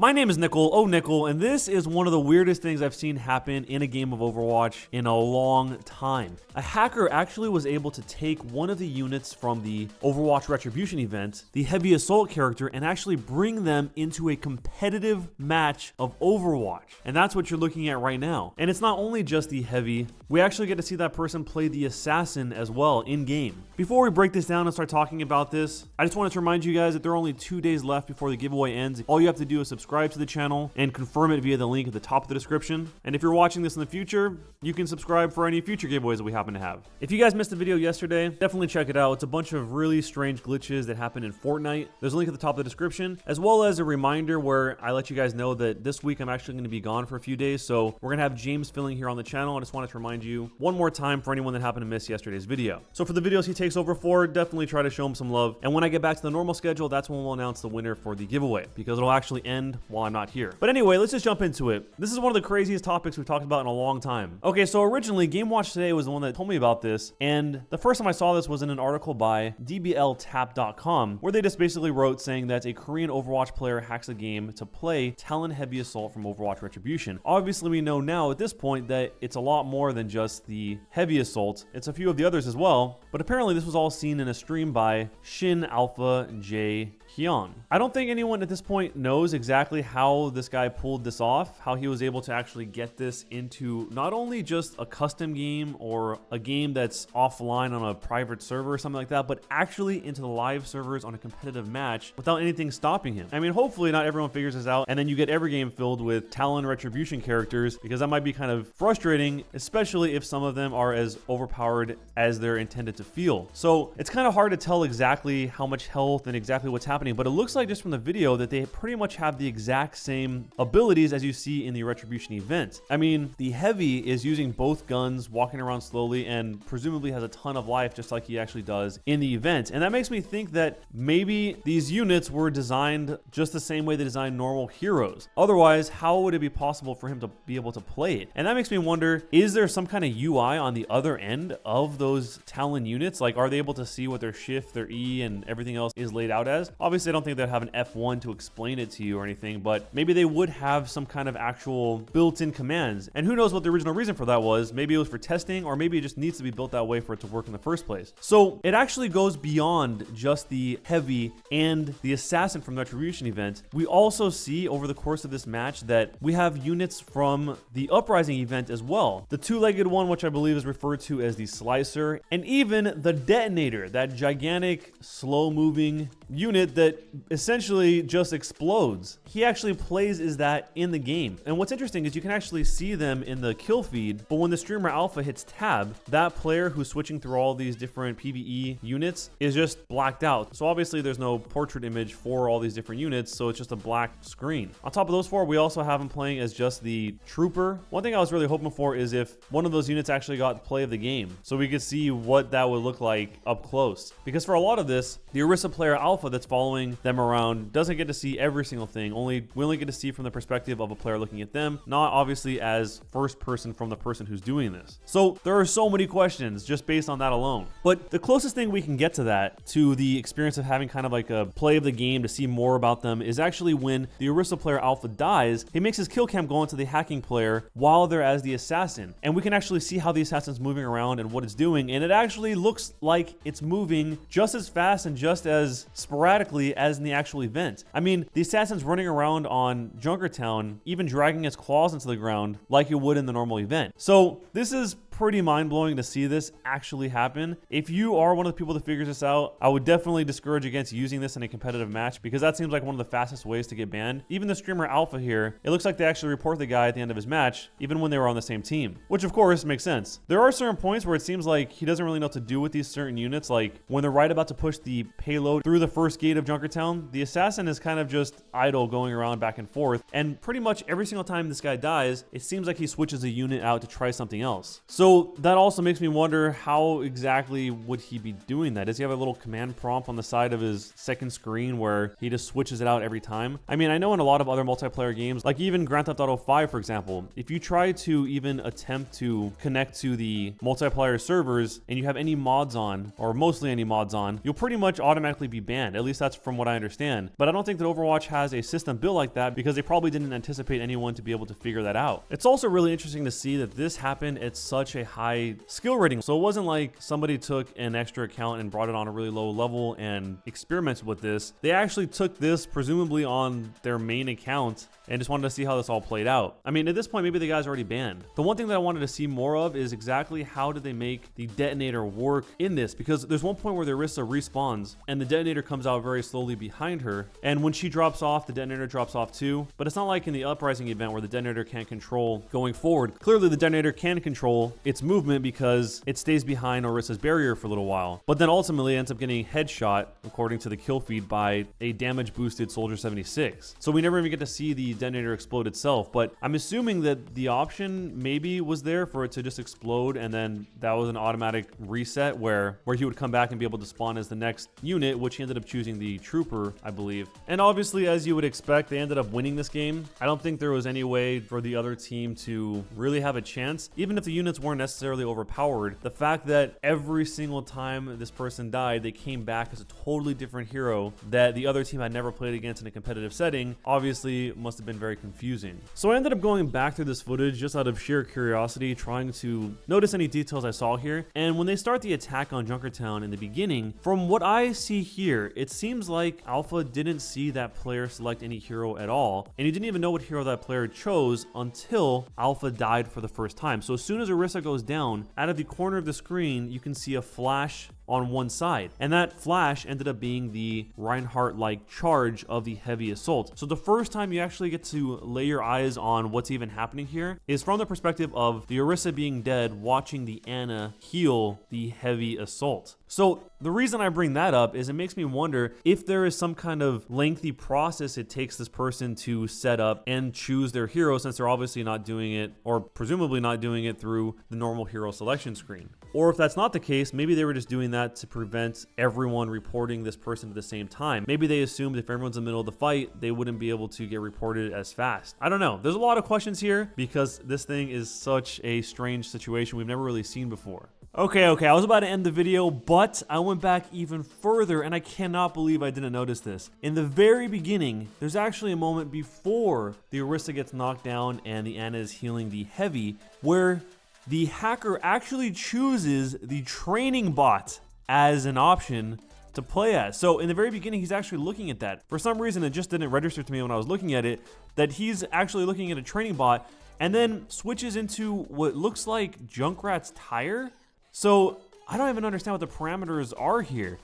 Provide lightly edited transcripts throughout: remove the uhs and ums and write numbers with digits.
My name is Nickel, oh Nickel, and this is one of the weirdest things I've seen happen in a game of Overwatch in a long time. A hacker actually was able to take one of the units from the Overwatch Retribution event, the Heavy Assault character, and actually bring them into a competitive match of Overwatch. And that's what you're looking at right now. And it's not only just the Heavy, we actually get to see that person play the Assassin as well in game. Before we break this down and start talking about this, I just wanted to remind you guys that there are only 2 days left before the giveaway ends. All you have to do is subscribe to the channel and confirm it via the link at the top of the description. And if you're watching this in the future, you can subscribe for any future giveaways that we happen to have. If you guys missed the video yesterday, definitely check it out. It's a bunch of really strange glitches that happen in Fortnite. There's a link at the top of the description, as well as a reminder where I let you guys know that this week I'm actually going to be gone for a few days. So we're going to have James filling here on the channel. I just wanted to remind you one more time for anyone that happened to miss yesterday's video. So for the videos he takes over for, definitely try to show him some love. And when I get back to the normal schedule, that's when we'll announce the winner for the giveaway, because it'll actually end while I'm not here. But anyway, let's just jump into it. This is one of the craziest topics we've talked about in a long time. Okay, so originally Game Watch Today was the one that told me about this, and the first time I saw this was in an article by dbltap.com, where they just basically wrote saying that a Korean Overwatch player hacks a game to play Talon Heavy Assault from Overwatch Retribution. Obviously, we know now at this point that it's a lot more than just the Heavy Assault. It's a few of the others as well, but apparently this was all seen in a stream by Shin Alpha J Hyun. I don't think anyone at this point knows exactly how this guy pulled this off, how he was able to actually get this into not only just a custom game or a game that's offline on a private server or something like that, but actually into the live servers on a competitive match without anything stopping him. I mean, hopefully not everyone figures this out and then you get every game filled with Talon Retribution characters, because that might be kind of frustrating, especially if some of them are as overpowered as they're intended to feel. So it's kind of hard to tell exactly how much health and exactly what's happening, but it looks like just from the video that they pretty much have the exact same abilities as you see in the Retribution event. I mean, the Heavy is using both guns, walking around slowly, and presumably has a ton of life just like he actually does in the event. And that makes me think that maybe these units were designed just the same way they design normal heroes. Otherwise, how would it be possible for him to be able to play it? And that makes me wonder, is there some kind of UI on the other end of those Talon units? Like, are they able to see what their shift, their E, and everything else is laid out as? Obviously, I don't think they'd have an F1 to explain it to you or anything, but maybe they would have some kind of actual built-in commands. And who knows what the original reason for that was? Maybe it was for testing, or maybe it just needs to be built that way for it to work in the first place. So it actually goes beyond just the Heavy and the Assassin from the Retribution event. We also see over the course of this match that we have units from the Uprising event as well. The two-legged one, which I believe is referred to as the Slicer, and even the Detonator, that gigantic, slow-moving unit that essentially just explodes. He actually plays as that in the game. And what's interesting is you can actually see them in the kill feed, but when the streamer Alpha hits tab, that player who's switching through all these different PVE units is just blacked out. So obviously there's no portrait image for all these different units, so it's just a black screen. On top of those four, we also have him playing as just the Trooper. One thing I was really hoping for is if one of those units actually got play of the game, so we could see what that would look like up close. Because for a lot of this, the Orisa player Alpha that's following them around doesn't get to see every single thing. We only get to see from the perspective of a player looking at them, not obviously as first person from the person who's doing this. So there are so many questions just based on that alone. But the closest thing we can get to that, to the experience of having kind of like a play of the game to see more about them, is actually when the Orisa player Alpha dies, he makes his kill cam go into the hacking player while they're as the Assassin. And we can actually see how the Assassin's moving around and what it's doing. And it actually looks like it's moving just as fast and just as sporadically as in the actual event. I mean, the Assassin's running around on Junkertown, even dragging its claws into the ground like it would in the normal event. So this is pretty mind-blowing to see this actually happen. If you are one of the people that figures this out, I would definitely discourage against using this in a competitive match, because that seems like one of the fastest ways to get banned. Even the streamer Alpha here, it looks like they actually report the guy at the end of his match, even when they were on the same team, which of course makes sense. There are certain points where it seems like he doesn't really know what to do with these certain units, like when they're right about to push the payload through the first gate of Junkertown, the Assassin is kind of just idle, going around back and forth, and pretty much every single time this guy dies, it seems like he switches a unit out to try something else. So So that also makes me wonder, how exactly would he be doing that? Does he have a little command prompt on the side of his second screen where he just switches it out every time? I mean, I know in a lot of other multiplayer games, like even Grand Theft Auto 5, for example, if you try to even attempt to connect to the multiplayer servers and you have any mods on, or mostly any mods on, you'll pretty much automatically be banned. At least that's from what I understand. But I don't think that Overwatch has a system built like that because they probably didn't anticipate anyone to be able to figure that out. It's also really interesting to see that this happened at such a high skill rating. So it wasn't like somebody took an extra account and brought it on a really low level and experimented with this. They actually took this presumably on their main account and just wanted to see how this all played out. I mean, at this point, maybe the guy's already banned. The one thing that I wanted to see more of is exactly how did they make the detonator work in this? Because there's one point where the Orisa respawns and the detonator comes out very slowly behind her. And when she drops off, the detonator drops off too. But it's not like in the Uprising event where the detonator can't control going forward. Clearly, the detonator can control its movement because it stays behind Orisa's barrier for a little while. But then ultimately ends up getting headshot, according to the kill feed, by a damage boosted Soldier 76. So we never even get to see the detonator explode itself, but I'm assuming that the option maybe was there for it to just explode and then that was an automatic reset where he would come back and be able to spawn as the next unit, which he ended up choosing the Trooper, I believe. And obviously, as you would expect, they ended up winning this game. I don't think there was any way for the other team to really have a chance, even if the units weren't necessarily overpowered. The fact that every single time this person died, they came back as a totally different hero that the other team had never played against in a competitive setting, obviously must have been very confusing. So I ended up going back through this footage just out of sheer curiosity, trying to notice any details I saw here. And when they start the attack on Junkertown in the beginning, from what I see here, it seems like Alpha didn't see that player select any hero at all, and he didn't even know what hero that player chose until Alpha died for the first time. So as soon as Orisa goes down, out of the corner of the screen, you can see a flash on one side, and that flash ended up being the Reinhardt-like charge of the heavy assault. So the first time you actually get to lay your eyes on what's even happening here is from the perspective of the Orisa being dead, watching the Ana heal the heavy assault. So the reason I bring that up is it makes me wonder if there is some kind of lengthy process it takes this person to set up and choose their hero, since they're obviously not doing it, or presumably not doing it, through the normal hero selection screen. Or if that's not the case, maybe they were just doing that to prevent everyone reporting this person at the same time. Maybe they assumed if everyone's in the middle of the fight, they wouldn't be able to get reported as fast. I don't know. There's a lot of questions here because this thing is such a strange situation we've never really seen before. Okay, I was about to end the video, but I went back even further and I cannot believe I didn't notice this. In the very beginning, there's actually a moment before the Orisa gets knocked down and the Ana is healing the heavy, where the hacker actually chooses the training bot as an option to play as. So in the very beginning, he's actually looking at that. For some reason, it just didn't register to me when I was looking at it, that he's actually looking at a training bot and then switches into what looks like Junkrat's tire. So I don't even understand what the parameters are here.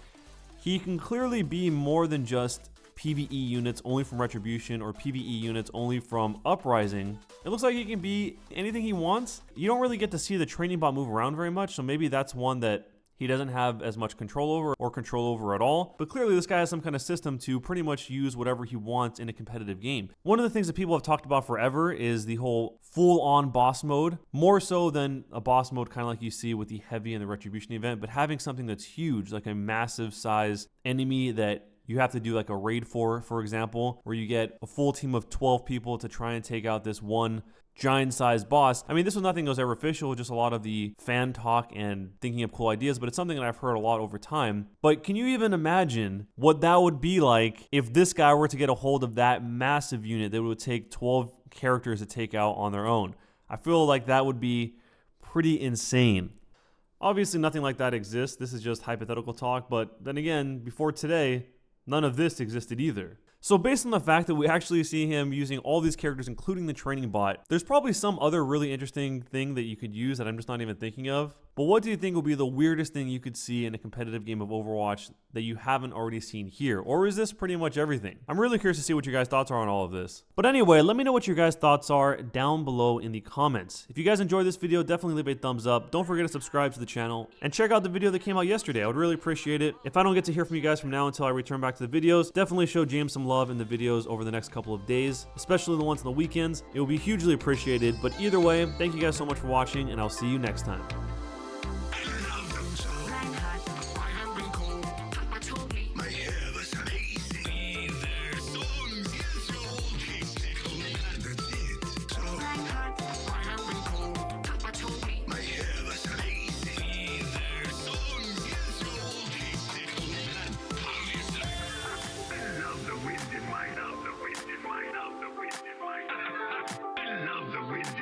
He can clearly be more than just PVE units only from Retribution or PVE units only from Uprising. It looks like he can be anything he wants. You don't really get to see the training bot move around very much, so maybe that's one that he doesn't have as much control over or control over at all. But clearly this guy has some kind of system to pretty much use whatever he wants in a competitive game. One of the things that people have talked about forever is the whole full-on boss mode, more so than a boss mode kind of like you see with the Heavy and the Retribution event, but having something that's huge, like a massive size enemy that you have to do like a raid for example, where you get a full team of 12 people to try and take out this one giant-sized boss. I mean, this was nothing that was ever official, just a lot of the fan talk and thinking of cool ideas, but it's something that I've heard a lot over time. But can you even imagine what that would be like if this guy were to get a hold of that massive unit that would take 12 characters to take out on their own? I feel like that would be pretty insane. Obviously, nothing like that exists. This is just hypothetical talk, but then again, before today, none of this existed either. So based on the fact that we actually see him using all these characters, including the training bot, there's probably some other really interesting thing that you could use that I'm just not even thinking of. But what do you think will be the weirdest thing you could see in a competitive game of Overwatch that you haven't already seen here? Or is this pretty much everything? I'm really curious to see what your guys' thoughts are on all of this. But anyway, let me know what your guys' thoughts are down below in the comments. If you guys enjoyed this video, definitely leave a thumbs up. Don't forget to subscribe to the channel and check out the video that came out yesterday. I would really appreciate it. If I don't get to hear from you guys from now until I return back to the videos, definitely show James some love love in the videos over the next couple of days, especially the ones on the weekends. It will be hugely appreciated. But either way, thank you guys so much for watching, and I'll see you next time. The wind